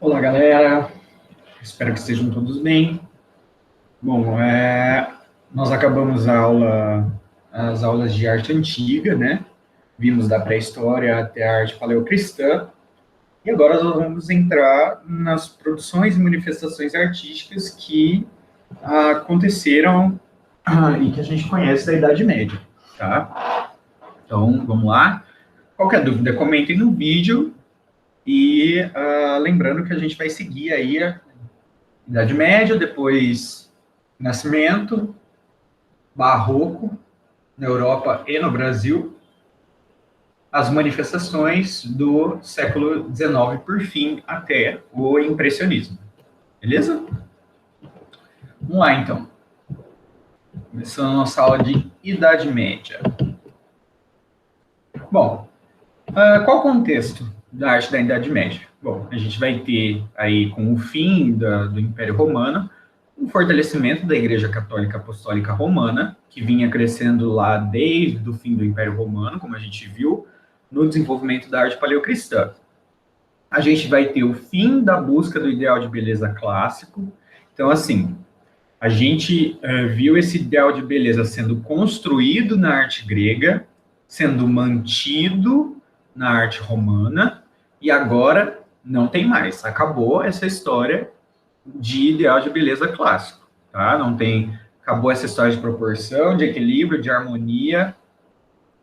Olá, galera. Espero que estejam todos bem. Bom, nós acabamos as aulas de arte antiga, né? Vimos da pré-história até a arte paleocristã. E agora nós vamos entrar nas produções e manifestações artísticas que aconteceram e que a gente conhece da Idade Média, tá? Então, vamos lá. Qualquer dúvida, comentem no vídeo. E lembrando que a gente vai seguir aí a Idade Média, depois Nascimento, Barroco, na Europa e no Brasil, as manifestações do século XIX, por fim, até o impressionismo. Beleza? Vamos lá, então. Começando a nossa aula de Idade Média. Bom, qual o contexto da arte da Idade Média? Bom, a gente vai ter aí, com o fim do Império Romano, um fortalecimento da Igreja Católica Apostólica Romana, que vinha crescendo lá desde o fim do Império Romano, como a gente viu, no desenvolvimento da arte paleocristã. A gente vai ter o fim da busca do ideal de beleza clássico. Então, assim, a gente viu esse ideal de beleza sendo construído na arte grega, sendo mantido na arte romana, e agora não tem mais. Acabou essa história de ideal de beleza clássico, tá? Não tem, acabou essa história de proporção, de equilíbrio, de harmonia,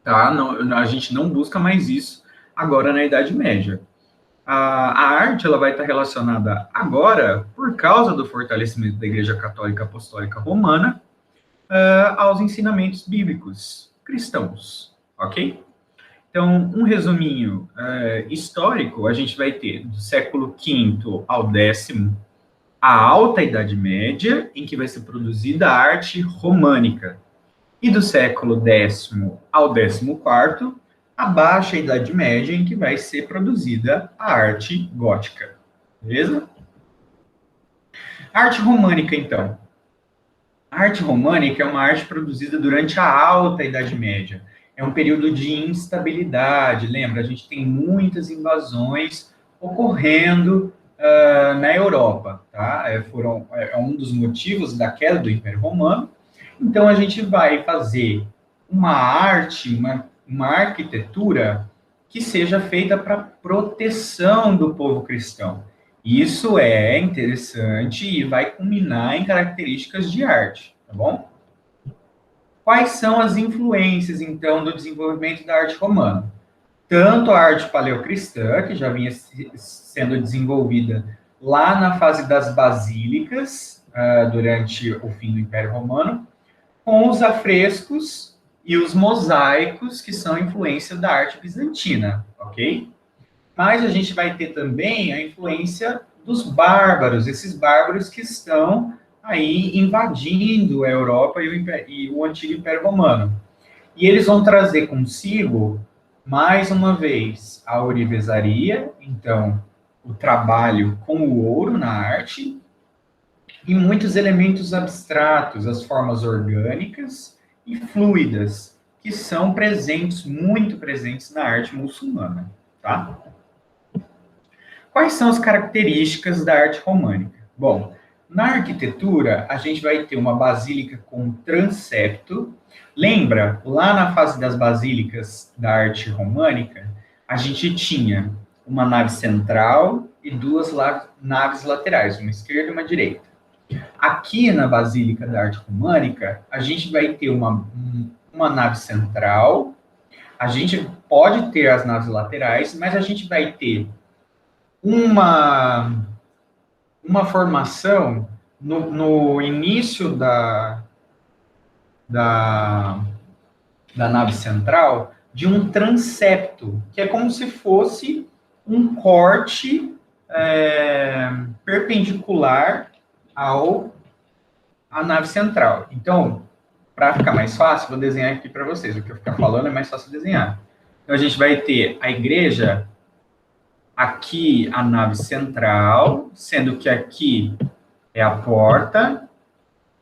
tá? Não, a gente não busca mais isso agora na Idade Média. A arte ela vai estar relacionada agora, por causa do fortalecimento da Igreja Católica Apostólica Romana, aos ensinamentos bíblicos cristãos, ok? Então, um resuminho histórico, a gente vai ter do século V ao X, a Alta Idade Média, em que vai ser produzida a arte românica. E do século X ao XIV, a Baixa Idade Média, em que vai ser produzida a arte gótica. Beleza? Arte românica, então. A arte românica é uma arte produzida durante a Alta Idade Média. É um período de instabilidade, lembra? A gente tem muitas invasões ocorrendo na Europa, tá? É um dos motivos da queda do Império Romano. Então, a gente vai fazer uma arte, uma arquitetura que seja feita para proteção do povo cristão. Isso é interessante e vai culminar em características de arte, tá bom? Quais são as influências, então, do desenvolvimento da arte romana? Tanto a arte paleocristã, que já vinha sendo desenvolvida lá na fase das basílicas, durante o fim do Império Romano, com os afrescos e os mosaicos, que são influência da arte bizantina, ok? Mas a gente vai ter também a influência dos bárbaros, esses bárbaros que estão aí invadindo a Europa e o antigo Império Romano. E eles vão trazer consigo, mais uma vez, a ourivesaria, então, o trabalho com o ouro na arte, e muitos elementos abstratos, as formas orgânicas e fluidas, que são presentes, muito presentes na arte muçulmana, tá? Quais são as características da arte românica? Bom, na arquitetura, a gente vai ter uma basílica com transepto. Lembra, lá na fase das basílicas da arte românica, a gente tinha uma nave central e duas naves laterais, uma esquerda e uma direita. Aqui na Basílica da Arte Românica, a gente vai ter uma nave central, a gente pode ter as naves laterais, mas a gente vai ter uma formação no início da nave central de um transepto, que é como se fosse um corte perpendicular à nave central. Então, para ficar mais fácil, vou desenhar aqui para vocês. O que eu ficar falando é mais fácil desenhar. Então, a gente vai ter a igreja, aqui a nave central, sendo que aqui é a porta,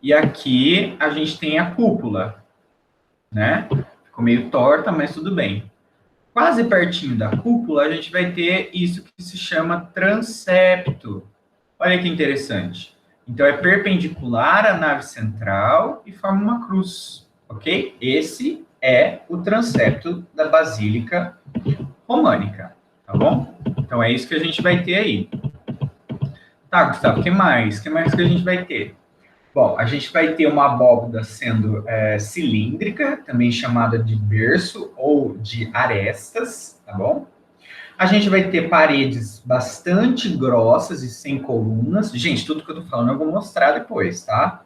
e aqui a gente tem a cúpula, né? Ficou meio torta, mas tudo bem. Quase pertinho da cúpula, a gente vai ter isso que se chama transepto. Olha que interessante. Então, é perpendicular à nave central e forma uma cruz, ok? Esse é o transepto da Basílica Românica, tá bom? Então, é isso que a gente vai ter aí. Tá, Gustavo, o que mais? O que mais que a gente vai ter? Bom, a gente vai ter uma abóbada sendo cilíndrica, também chamada de berço ou de arestas, tá bom? A gente vai ter paredes bastante grossas e sem colunas. Gente, tudo que eu tô falando eu vou mostrar depois, tá?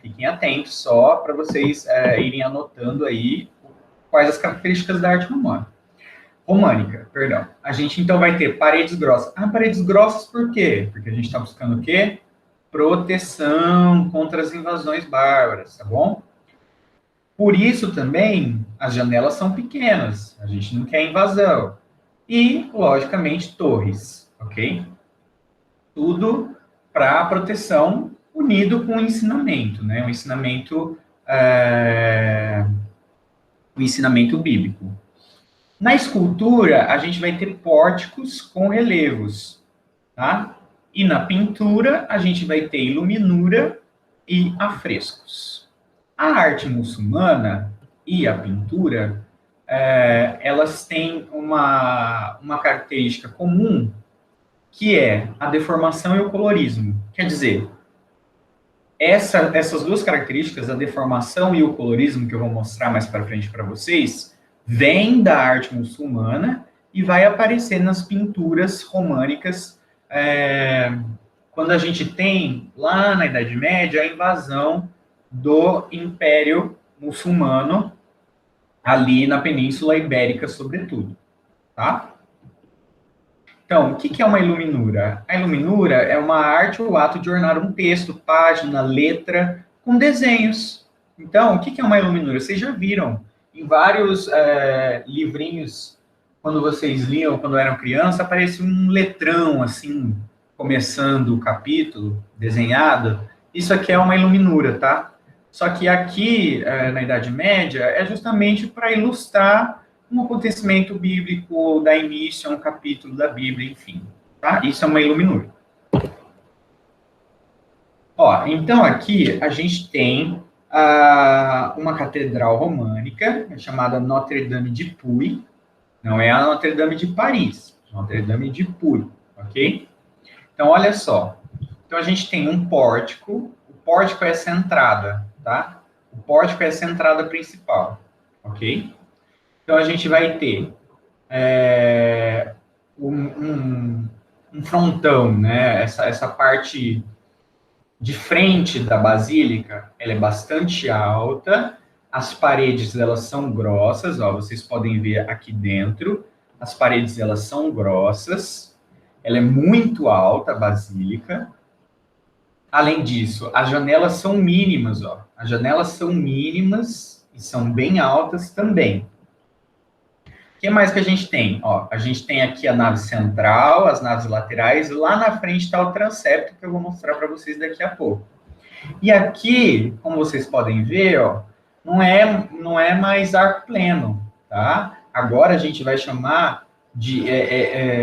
Fiquem atentos só para vocês irem anotando aí quais as características da arte românica, perdão. A gente então vai ter paredes grossas. Ah, paredes grossas por quê? Porque a gente está buscando o quê? Proteção contra as invasões bárbaras, tá bom? Por isso também as janelas são pequenas, a gente não quer invasão. E, logicamente, torres, ok? Tudo para proteção unido com o ensinamento, né? O ensinamento bíblico. Na escultura, a gente vai ter pórticos com relevos, tá? E na pintura, a gente vai ter iluminura e afrescos. A arte muçulmana e a pintura, elas têm uma característica comum, que é a deformação e o colorismo. Quer dizer, essas duas características, a deformação e o colorismo, que eu vou mostrar mais para frente para vocês, vêm da arte muçulmana e vai aparecer nas pinturas românicas, quando a gente tem, lá na Idade Média, a invasão do Império Muçulmano, ali na Península Ibérica, sobretudo, tá? Então, o que é uma iluminura? A iluminura é uma arte ou ato de ornar um texto, página, letra, com desenhos. Então, o que é uma iluminura? Vocês já viram em vários livrinhos, quando vocês liam, quando eram criança, aparecia um letrão, assim, começando o capítulo, desenhado. Isso aqui é uma iluminura, tá? Só que aqui, na Idade Média, é justamente para ilustrar um acontecimento bíblico, dar início a um capítulo da Bíblia, enfim. Tá? Isso é uma iluminura. Ó, então aqui a gente tem uma catedral românica chamada Notre-Dame de Puy. Não é a Notre-Dame de Paris, Notre-Dame de Puy, ok? Então, olha só. Então, a gente tem um pórtico. O pórtico é essa entrada, tá? O pórtico é essa entrada principal, ok? Então, a gente vai ter um frontão, né? Essa parte de frente da basílica, ela é bastante alta, as paredes, elas são grossas, ó, vocês podem ver aqui dentro, as paredes, elas são grossas, ela é muito alta, a basílica. Além disso, as janelas são mínimas, ó, as janelas são mínimas e são bem altas também. O que mais que a gente tem? Ó, a gente tem aqui a nave central, as naves laterais, lá na frente está o transepto, que eu vou mostrar para vocês daqui a pouco. E aqui, como vocês podem ver, ó, não é mais arco pleno, tá? Agora a gente vai chamar de...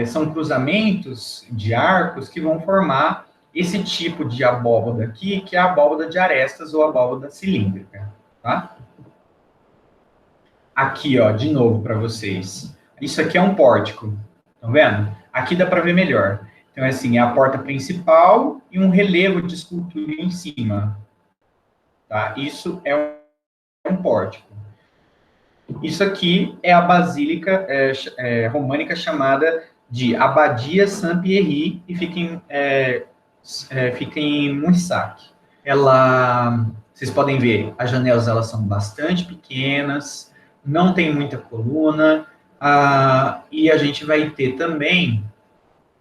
são cruzamentos de arcos que vão formar esse tipo de abóbada aqui, que é a abóbada de arestas ou abóbada cilíndrica, tá? Aqui, ó, de novo para vocês. Isso aqui é um pórtico, estão vendo? Aqui dá para ver melhor. Então, assim, é a porta principal e um relevo de escultura em cima. Tá? Isso é um pórtico. Isso aqui é a basílica românica chamada de Abadia Saint-Pierre e fica em Moissac. Vocês podem ver, as janelas elas são bastante pequenas, não tem muita coluna, e a gente vai ter também,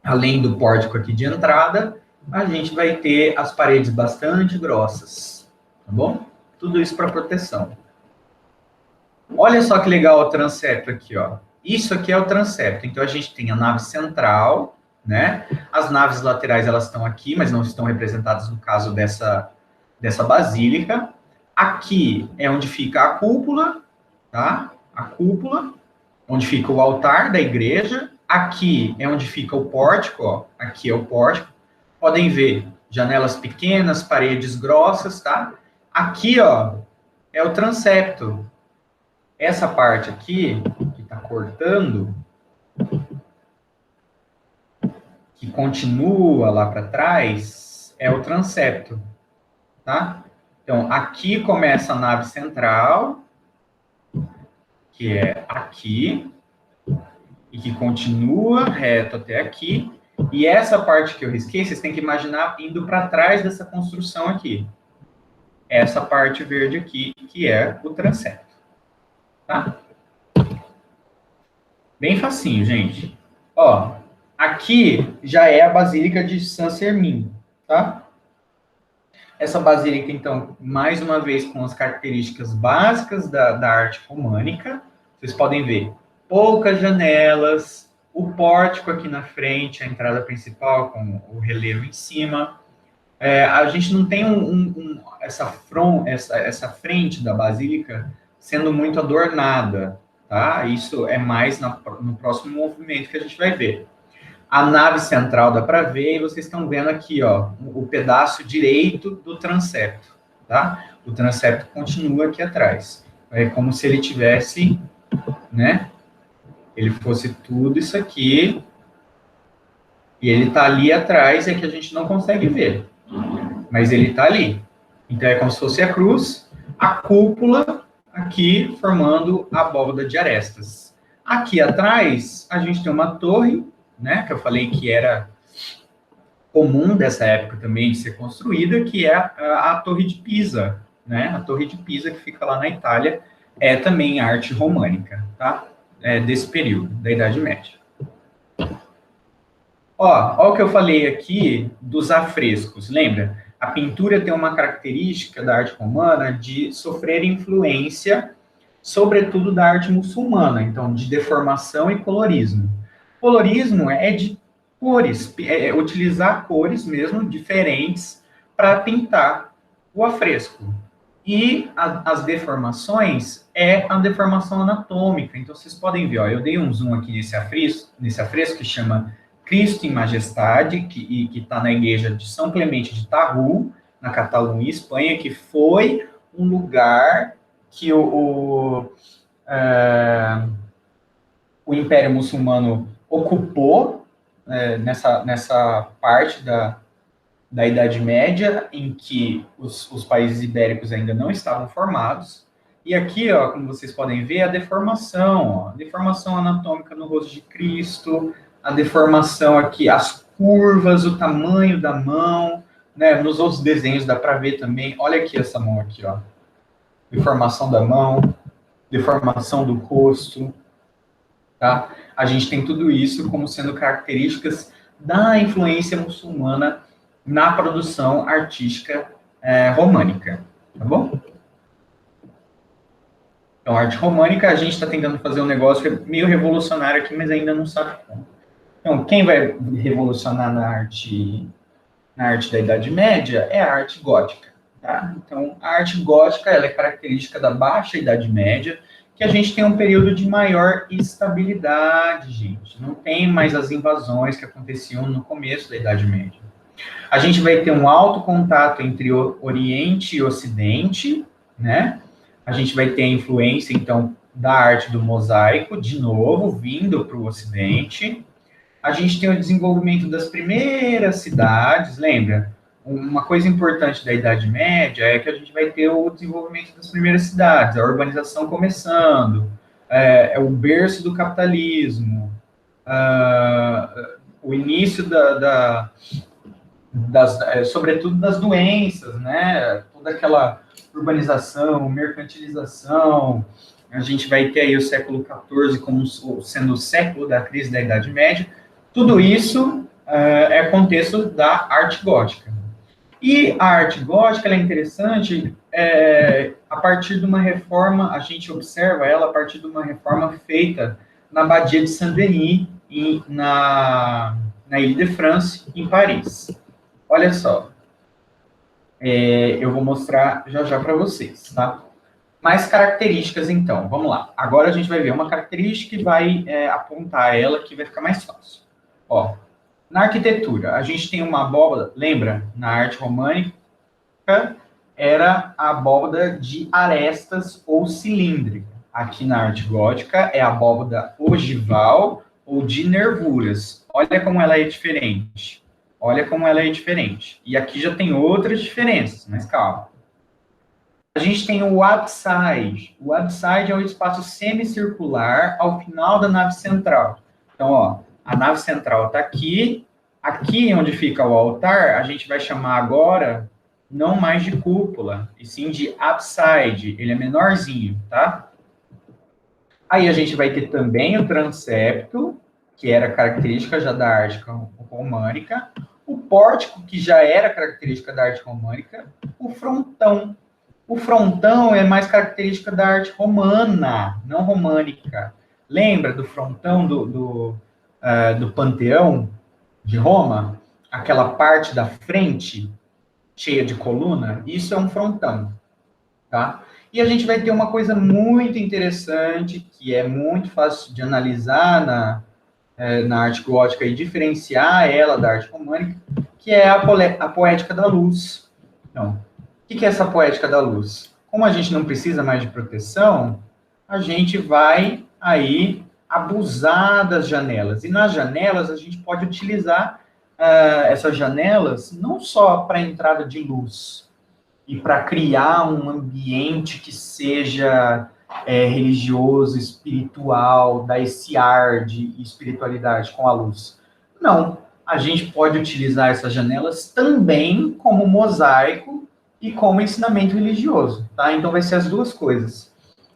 além do pórtico aqui de entrada, a gente vai ter as paredes bastante grossas, tá bom? Tudo isso para proteção. Olha só que legal o transepto aqui, ó. Isso aqui é o transepto. Então, a gente tem a nave central, né? As naves laterais, elas estão aqui, mas não estão representadas no caso dessa Basílica. Aqui é onde fica a cúpula, tá? A cúpula, onde fica o altar da igreja. Aqui é onde fica o pórtico, ó. Aqui é o pórtico. Podem ver janelas pequenas, paredes grossas, tá? Aqui, ó, é o transepto. Essa parte aqui, que tá cortando, que continua lá para trás, é o transepto, tá? Então, aqui começa a nave central, que é aqui, e que continua reto até aqui. E essa parte que eu risquei, vocês têm que imaginar indo para trás dessa construção aqui. Essa parte verde aqui, que é o transepto, tá? Bem facinho, gente. Ó, aqui já é a Basílica de Saint-Sernin, tá? Essa basílica, então, mais uma vez com as características básicas da arte românica. Vocês podem ver poucas janelas, o pórtico aqui na frente, a entrada principal com o relevo em cima. A gente não tem essa frente da basílica sendo muito adornada, tá? Isso é mais no próximo movimento que a gente vai ver. A nave central dá para ver, e vocês estão vendo aqui, ó, o pedaço direito do transepto, tá? O transepto continua aqui atrás. É como se ele tivesse, né? Ele fosse tudo isso aqui, e ele tá ali atrás, é que a gente não consegue ver. Mas ele tá ali. Então é como se fosse a cruz, a cúpula aqui formando a abóbada de arestas. Aqui atrás, a gente tem uma torre, né, que eu falei que era comum dessa época também de ser construída, que é a Torre de Pisa, né? A Torre de Pisa, que fica lá na Itália, é também arte românica, tá? Desse período, da Idade Média. Ó o que eu falei aqui dos afrescos, lembra? A pintura tem uma característica da arte romana de sofrer influência, sobretudo da arte muçulmana, então de deformação e colorismo. Colorismo é de cores, utilizar cores mesmo diferentes para pintar o afresco. E as deformações é a deformação anatômica. Então vocês podem ver, ó, eu dei um zoom aqui nesse afresco que chama Cristo em Majestade, que está na igreja de São Clemente de Tarru, na Catalunha, Espanha, que foi um lugar que o Império Muçulmano ocupou nessa parte da Idade Média, em que os países ibéricos ainda não estavam formados. E aqui, ó, como vocês podem ver, a deformação anatômica no rosto de Cristo, a deformação aqui, as curvas, o tamanho da mão, né? Nos outros desenhos dá para ver também. Olha aqui essa mão aqui, ó. Deformação da mão, deformação do rosto, tá? A gente tem tudo isso como sendo características da influência muçulmana na produção artística românica, tá bom? Então, arte românica, a gente está tentando fazer um negócio meio revolucionário aqui, mas ainda não sabe como. Então, quem vai revolucionar na arte da Idade Média é a arte gótica, tá? Então, a arte gótica, ela é característica da Baixa Idade Média, que a gente tem um período de maior estabilidade, gente. Não tem mais as invasões que aconteciam no começo da Idade Média. A gente vai ter um alto contato entre o Oriente e o Ocidente, né? A gente vai ter a influência, então, da arte do mosaico, de novo, vindo para o Ocidente. A gente tem o desenvolvimento das primeiras cidades, lembra? Uma coisa importante da Idade Média é que a gente vai ter o desenvolvimento das primeiras cidades, a urbanização começando, é o berço do capitalismo, o início sobretudo das doenças, né? Toda aquela urbanização, mercantilização. A gente vai ter aí o século XIV como sendo o século da crise da Idade Média. Tudo isso é contexto da arte gótica. E a arte gótica ela é interessante a partir de uma reforma, a gente observa ela a partir de uma reforma feita na Abadia de Saint-Denis, na Ile-de-France, em Paris. Olha só, eu vou mostrar já para vocês, tá? Mais características, então. Vamos lá. Agora a gente vai ver uma característica e vai apontar ela, que vai ficar mais fácil. Ó, na arquitetura, a gente tem uma abóbada, lembra? Na arte românica, era a abóbada de arestas ou cilíndrica. Aqui na arte gótica é a abóbada ogival ou de nervuras. Olha como ela é diferente. Olha como ela é diferente. E aqui já tem outras diferenças, mas calma. A gente tem o apside. O apside é o espaço semicircular ao final da nave central. Então, ó, a nave central está aqui. Aqui onde fica o altar, a gente vai chamar agora não mais de cúpula, e sim de apside. Ele é menorzinho, tá? Aí a gente vai ter também o transepto, que era característica já da arte românica, o pórtico, que já era característica da arte românica, o frontão. O frontão é mais característica da arte romana, não românica. Lembra do frontão do Panteão de Roma? Aquela parte da frente cheia de coluna? Isso é um frontão, tá? E a gente vai ter uma coisa muito interessante, que é muito fácil de analisar na arte gótica e diferenciar ela da arte românica, que é a poética da luz. Então, o que é essa poética da luz? Como a gente não precisa mais de proteção, a gente vai aí abusar das janelas. E nas janelas a gente pode utilizar essas janelas não só para entrada de luz e para criar um ambiente que seja religioso, espiritual, dar esse ar de espiritualidade com a luz. Não, a gente pode utilizar essas janelas também como mosaico e como ensinamento religioso, tá? Então vai ser as duas coisas.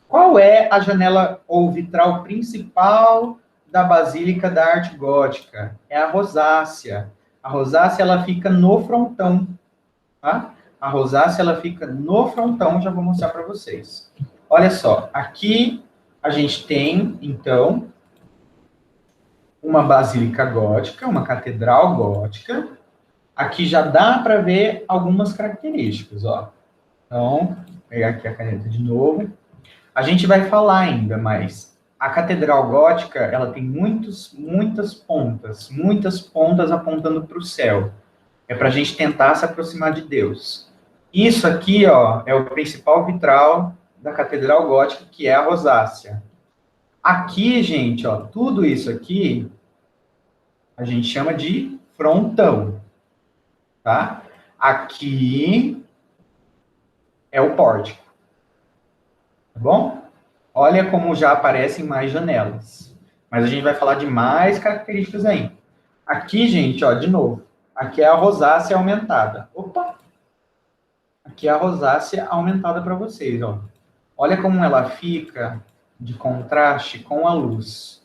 Qual é a janela ou vitral principal da Basílica da Arte Gótica? É a rosácea. A rosácea, ela fica no frontão, tá? A rosácea, ela fica no frontão, já vou mostrar para vocês. Olha só, aqui a gente tem, então, uma basílica gótica, uma catedral gótica. Aqui já dá para ver algumas características, ó. Então, vou pegar aqui a caneta de novo. A gente vai falar ainda, mas a catedral gótica, ela tem muitas pontas apontando para o céu. É para a gente tentar se aproximar de Deus. Isso aqui, ó, é o principal vitral da catedral gótica, que é a rosácea. Aqui, gente, ó, tudo isso aqui a gente chama de frontão, tá? Aqui é o pórtico, tá bom? Olha como já aparecem mais janelas. Mas a gente vai falar de mais características ainda. Aqui, gente, ó, de novo. Aqui é a rosácea aumentada. Opa! Aqui é a rosácea aumentada para vocês, ó. Olha como ela fica de contraste com a luz.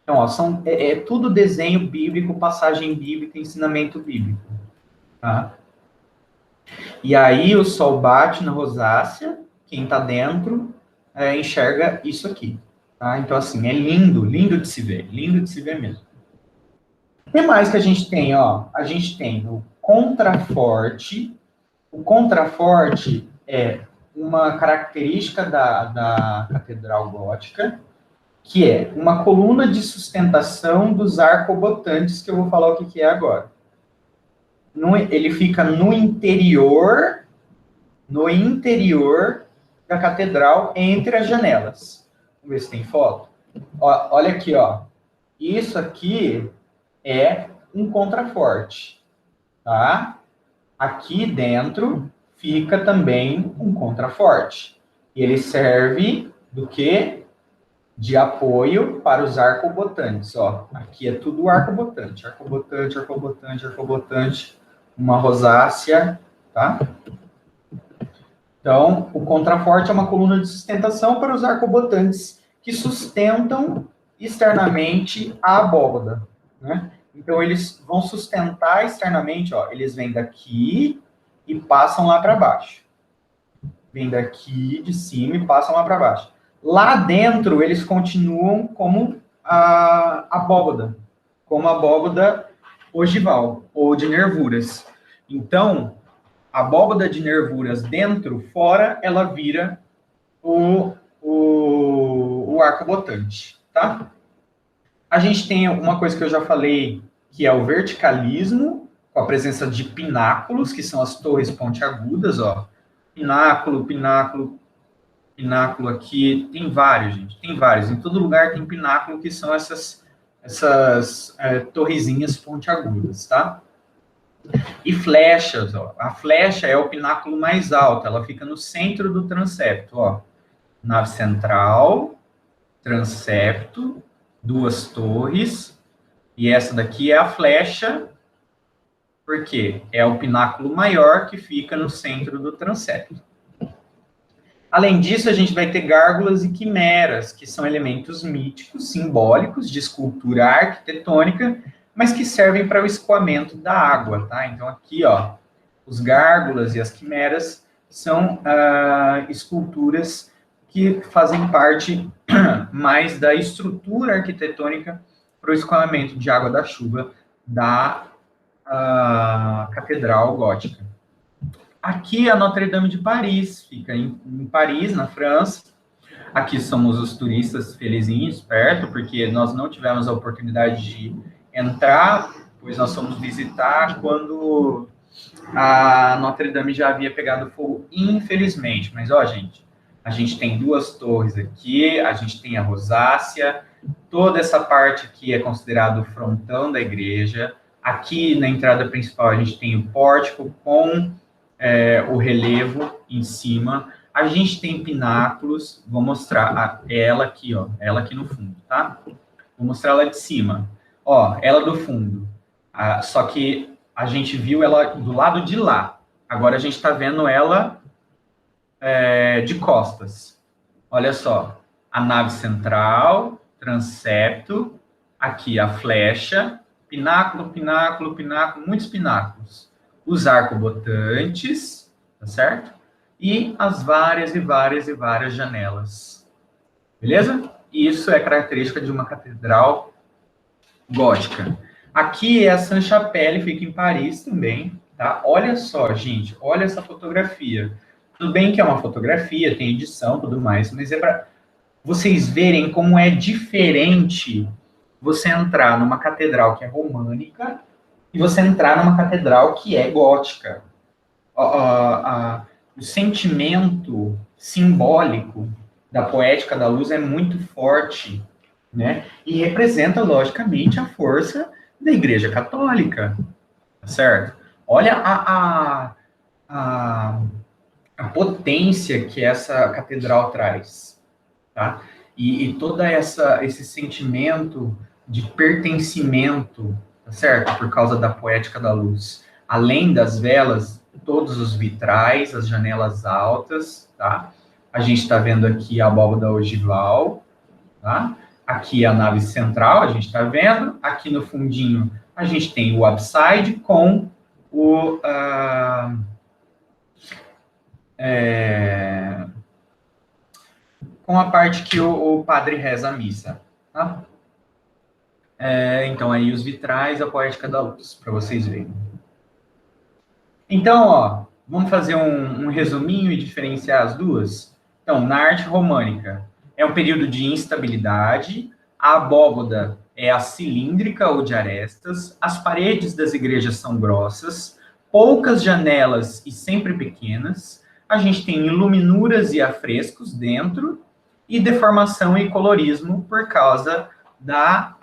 Então, ó, é tudo desenho bíblico, passagem bíblica, ensinamento bíblico. Tá? E aí o sol bate na rosácea, quem está dentro enxerga isso aqui. Tá? Então, assim, é lindo de se ver mesmo. O que mais que a gente tem? Ó? A gente tem o contraforte. O contraforte é uma característica da catedral gótica, que é uma coluna de sustentação dos arcobotantes, que eu vou falar o que é agora. Ele fica no interior da catedral, entre as janelas. Vamos ver se tem foto. Ó, olha aqui, ó. Isso aqui é um contraforte, tá? Aqui dentro fica também um contraforte. E ele serve do quê? De apoio para os arcobotantes, ó. Aqui é tudo arcobotante, uma rosácea, tá? Então, o contraforte é uma coluna de sustentação para os arcobotantes que sustentam externamente a abóbada, né? Então, eles vão sustentar externamente, ó, eles vêm daqui e passam lá para baixo. Vêm daqui de cima e passam lá para baixo. Lá dentro, eles continuam como a abóbada, como a abóbada ogival, ou de nervuras. Então, a abóbada de nervuras dentro, fora, ela vira o arcobotante, tá? A gente tem uma coisa que eu já falei, que é o verticalismo, com a presença de pináculos, que são as torres pontiagudas, ó. Pináculo, pináculo, pináculo aqui. Tem vários, gente, tem vários. Em todo lugar tem pináculo, que são essas torrezinhas pontiagudas, tá? E flechas, ó. A flecha é o pináculo mais alto, ela fica no centro do transepto, ó. Nave central, transepto, duas torres, e essa daqui é a flecha, porque é o pináculo maior que fica no centro do transepto. Além disso, a gente vai ter gárgulas e quimeras, que são elementos míticos, simbólicos, de escultura arquitetônica, mas que servem para o escoamento da água, tá? Então, aqui, ó, os gárgulas e as quimeras são esculturas que fazem parte mais da estrutura arquitetônica para o escoamento de água da chuva da Catedral Gótica. Aqui é a Notre-Dame de Paris, fica em Paris, na França. Aqui somos os turistas felizinhos, perto, porque nós não tivemos a oportunidade de entrar, pois nós fomos visitar quando a Notre-Dame já havia pegado fogo, infelizmente. Mas, ó, gente, a gente tem duas torres aqui, a gente tem a rosácea, toda essa parte aqui é considerado o frontão da igreja. Aqui, na entrada principal, a gente tem o pórtico com o relevo em cima. A gente tem pináculos, vou mostrar ela aqui, ó, ela aqui no fundo, tá? Vou mostrar ela de cima. Ó, ela do fundo. Só que a gente viu ela do lado de lá. Agora a gente está vendo ela de costas. Olha só, a nave central, transepto, aqui a flecha, pináculo, pináculo, pináculo, muitos pináculos. Os arcobotantes, tá certo? E as várias e várias e várias janelas. Beleza? Isso é característica de uma catedral gótica. Aqui é a Sainte-Chapelle, fica em Paris também, tá? Olha só, gente, olha essa fotografia. Tudo bem que é uma fotografia, tem edição e tudo mais, mas é para vocês verem como é diferente você entrar numa catedral que é românica e você entrar numa catedral que é gótica. O sentimento simbólico da poética da luz é muito forte, né? E representa, logicamente, a força da Igreja Católica, certo? Olha a potência que essa catedral traz, tá? E todo esse sentimento de pertencimento, tá certo? Por causa da poética da luz. Além das velas, todos os vitrais, as janelas altas, tá? A gente está vendo aqui a abóbada ogival, tá? Aqui a nave central, a gente está vendo. Aqui no fundinho, a gente tem o upside com com a parte que o padre reza a missa, tá? Então, aí os vitrais, a poética da luz, para vocês verem. Então, ó, vamos fazer um resuminho e diferenciar as duas? Então, na arte românica, é um período de instabilidade, a abóbada é a cilíndrica ou de arestas, as paredes das igrejas são grossas, poucas janelas e sempre pequenas, a gente tem iluminuras e afrescos dentro, e deformação e colorismo por causa da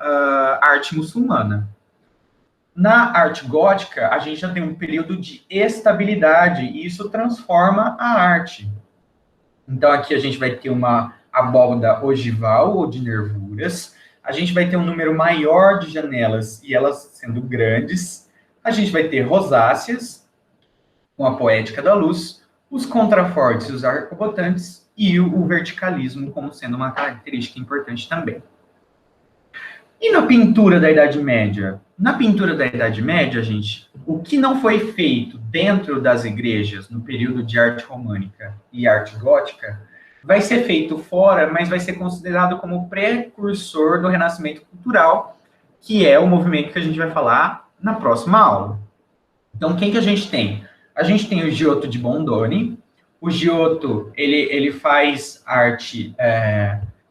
arte muçulmana. Na arte gótica, a gente já tem um período de estabilidade, e isso transforma a arte. Então, aqui a gente vai ter uma abóbada ogival ou de nervuras, a gente vai ter um número maior de janelas, e elas sendo grandes, a gente vai ter rosáceas, com a poética da luz, os contrafortes e os arcobotantes, e o verticalismo como sendo uma característica importante também. E na pintura da Idade Média? Na pintura da Idade Média, gente, o que não foi feito dentro das igrejas no período de arte românica e arte gótica, vai ser feito fora, mas vai ser considerado como precursor do Renascimento Cultural, que é o movimento que a gente vai falar na próxima aula. Então, quem que a gente tem? A gente tem o Giotto di Bondone. O Giotto, ele faz arte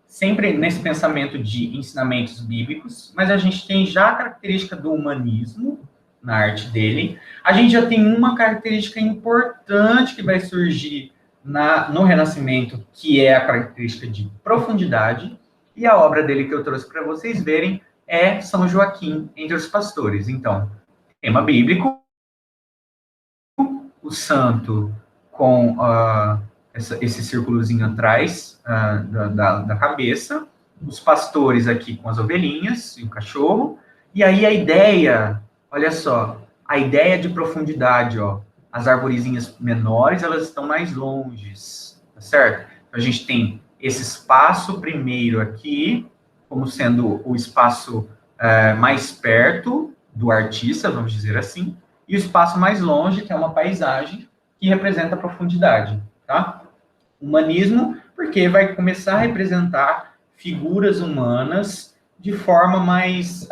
sempre nesse pensamento de ensinamentos bíblicos, mas a gente tem já a característica do humanismo na arte dele. A gente já tem uma característica importante que vai surgir no Renascimento, que é a característica de profundidade, e a obra dele que eu trouxe para vocês verem é São Joaquim entre os Pastores. Então, tema bíblico, o santo com esse círculozinho atrás da cabeça, os pastores aqui com as ovelhinhas e o cachorro, e aí a ideia, olha só, a ideia de profundidade, ó, as arvorezinhas menores, elas estão mais longe, tá certo? Então, a gente tem esse espaço primeiro aqui, como sendo o espaço mais perto do artista, vamos dizer assim, e o espaço mais longe, que é uma paisagem, que representa a profundidade, tá? Humanismo, porque vai começar a representar figuras humanas de forma mais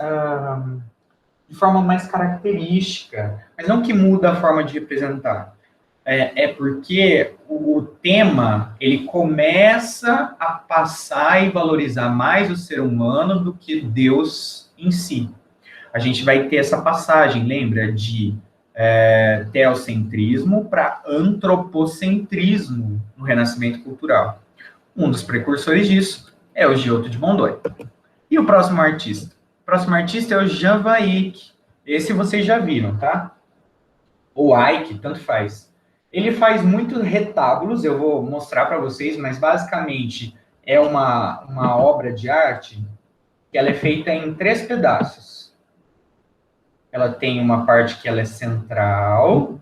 característica, mas não que muda a forma de representar. É porque o tema, ele começa a passar e valorizar mais o ser humano do que Deus em si. A gente vai ter essa passagem, lembra, de teocentrismo para antropocentrismo no Renascimento Cultural. Um dos precursores disso é o Giotto de Mondoi. E o próximo artista? O próximo artista é o Jan van Eyck. Esse vocês já viram, tá? Ou Eyck, tanto faz. Ele faz muitos retábulos, eu vou mostrar para vocês, mas basicamente é uma obra de arte que ela é feita em 3 pedaços. Ela tem uma parte que ela é central,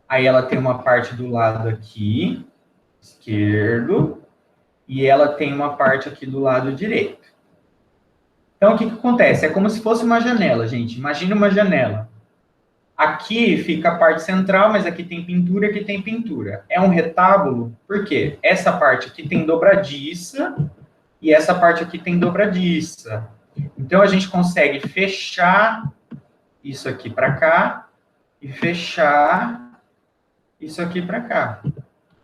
aí ela tem uma parte do lado aqui, esquerdo, e ela tem uma parte aqui do lado direito. Então, o que acontece? É como se fosse uma janela, gente. Imagina uma janela. Aqui fica a parte central, mas aqui tem pintura, aqui tem pintura. É um retábulo, por quê? Essa parte aqui tem dobradiça, e essa parte aqui tem dobradiça. Então, a gente consegue fechar isso aqui para cá e fechar isso aqui para cá,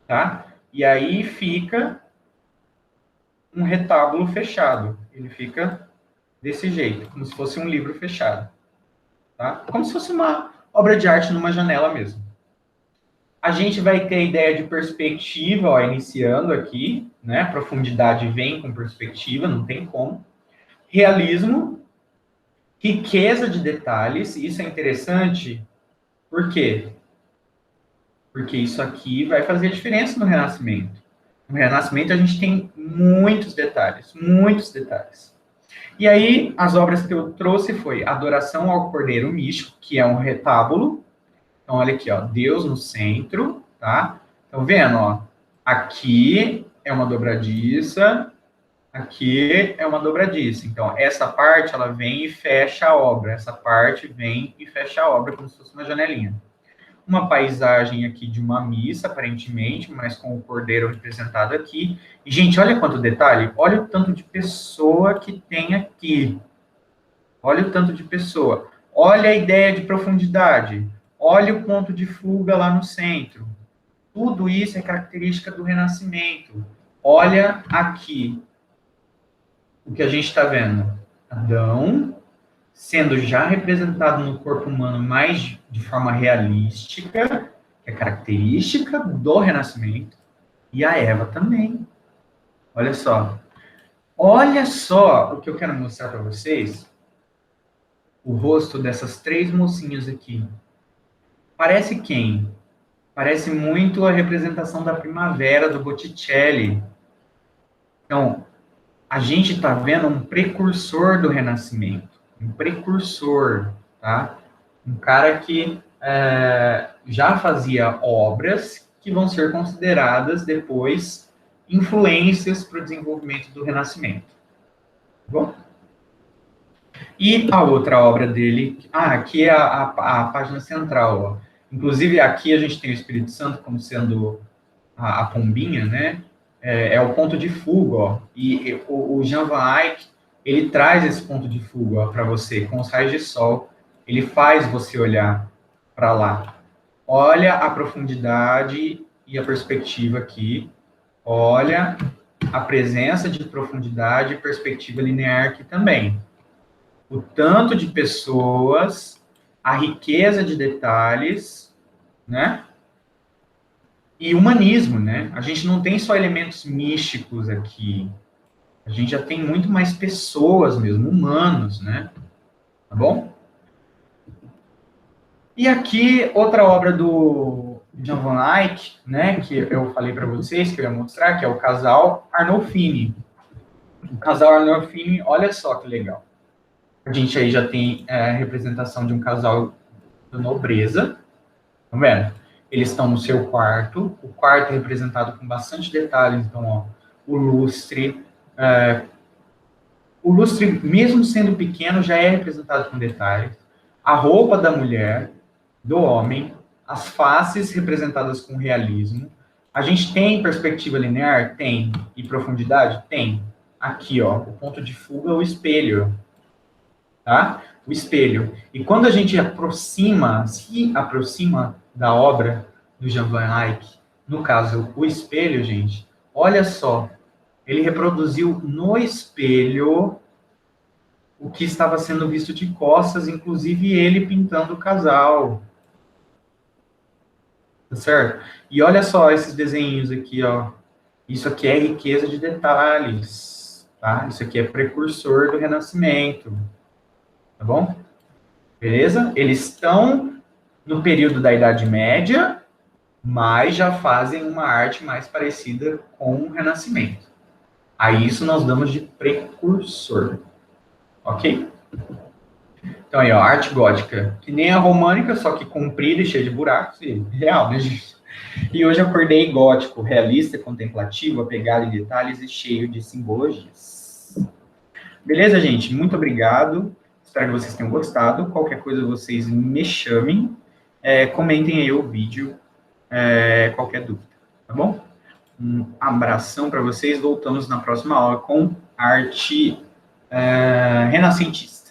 tá? E aí fica um retábulo fechado. Ele fica desse jeito, como se fosse um livro fechado, tá? Como se fosse uma obra de arte numa janela mesmo. A gente vai ter a ideia de perspectiva, ó, iniciando aqui, né? Profundidade vem com perspectiva, não tem como. Realismo, riqueza de detalhes, isso é interessante, por quê? Porque isso aqui vai fazer diferença no Renascimento. No Renascimento a gente tem muitos detalhes, muitos detalhes. E aí, as obras que eu trouxe foi Adoração ao Cordeiro Místico, que é um retábulo. Então, olha aqui, ó, Deus no centro, tá? Então, vendo, ó, aqui é uma dobradiça, aqui é uma dobradiça. Então, essa parte, ela vem e fecha a obra. Essa parte vem e fecha a obra, como se fosse uma janelinha. Uma paisagem aqui de uma missa, aparentemente, mas com o cordeiro representado aqui. E, gente, olha quanto detalhe. Olha o tanto de pessoa que tem aqui. Olha o tanto de pessoa. Olha a ideia de profundidade. Olha o ponto de fuga lá no centro. Tudo isso é característica do Renascimento. Olha aqui o que a gente está vendo. Adão sendo já representado no corpo humano mais de forma realística, que é característica do Renascimento, e a Eva também. Olha só. Olha só o que eu quero mostrar para vocês. O rosto dessas 3 mocinhas aqui. Parece quem? Parece muito a representação da primavera do Botticelli. Então, a gente está vendo um precursor do Renascimento. Um precursor, tá? Um cara que já fazia obras que vão ser consideradas depois influências para o desenvolvimento do Renascimento. Tá bom? E a outra obra dele, aqui é a página central, ó. Inclusive aqui a gente tem o Espírito Santo como sendo a pombinha, né? É o ponto de fuga, ó. E o Jan van Eyck, ele traz esse ponto de fuga para você, com os raios de sol. Ele faz você olhar para lá. Olha a profundidade e a perspectiva aqui. Olha a presença de profundidade e perspectiva linear aqui também. O tanto de pessoas, a riqueza de detalhes, né? E humanismo, né? A gente não tem só elementos místicos aqui. A gente já tem muito mais pessoas mesmo, humanos, né? Tá bom? E aqui, outra obra do Jan van Eyck, né? Que eu falei para vocês, que eu ia mostrar, que é o casal Arnolfini. O casal Arnolfini, olha só que legal. A gente aí já tem a representação de um casal de nobreza, tá vendo? Eles estão no seu quarto, o quarto é representado com bastante detalhes, então, ó, o lustre, mesmo sendo pequeno, já é representado com detalhes, a roupa da mulher, do homem, as faces representadas com realismo, a gente tem perspectiva linear? Tem. E profundidade? Tem. Aqui, ó, o ponto de fuga é o espelho, tá? O espelho. E quando a gente se aproxima da obra do Jan van Eyck, no caso, o espelho, gente, olha só, ele reproduziu no espelho o que estava sendo visto de costas, inclusive ele pintando o casal. Tá certo? E olha só esses desenhos aqui, ó. Isso aqui é riqueza de detalhes, tá? Isso aqui é precursor do Renascimento, tá bom? Beleza? Eles estão no período da Idade Média, mas já fazem uma arte mais parecida com o Renascimento. A isso nós damos de precursor, ok? Então aí, ó, arte gótica, que nem a românica, só que comprida e cheia de buracos, e real, né, gente? E hoje eu acordei gótico, realista, contemplativo, apegado em detalhes e cheio de simbologias. Beleza, gente? Muito obrigado. Espero que vocês tenham gostado. Qualquer coisa vocês me chamem. Comentem aí o vídeo, qualquer dúvida, tá bom? Um abração para vocês. Voltamos na próxima aula com arte renascentista.